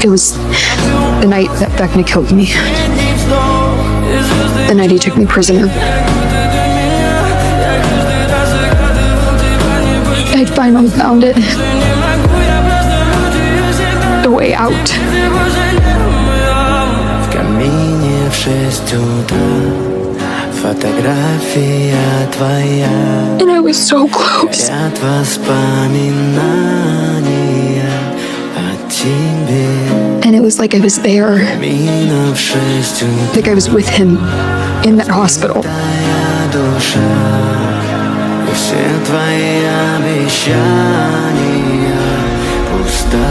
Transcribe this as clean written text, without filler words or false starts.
It was the night that Vecna killed me. The night he took me prisoner. I'd finally found it. The way out. В камине в 6 утра фотография твоя. And I was so close. Ряд воспоминаний о тебе. And it was like I was there. Камина в 6 утра. Like I was with him in that hospital. Твоя душа и все твои обещания пуста.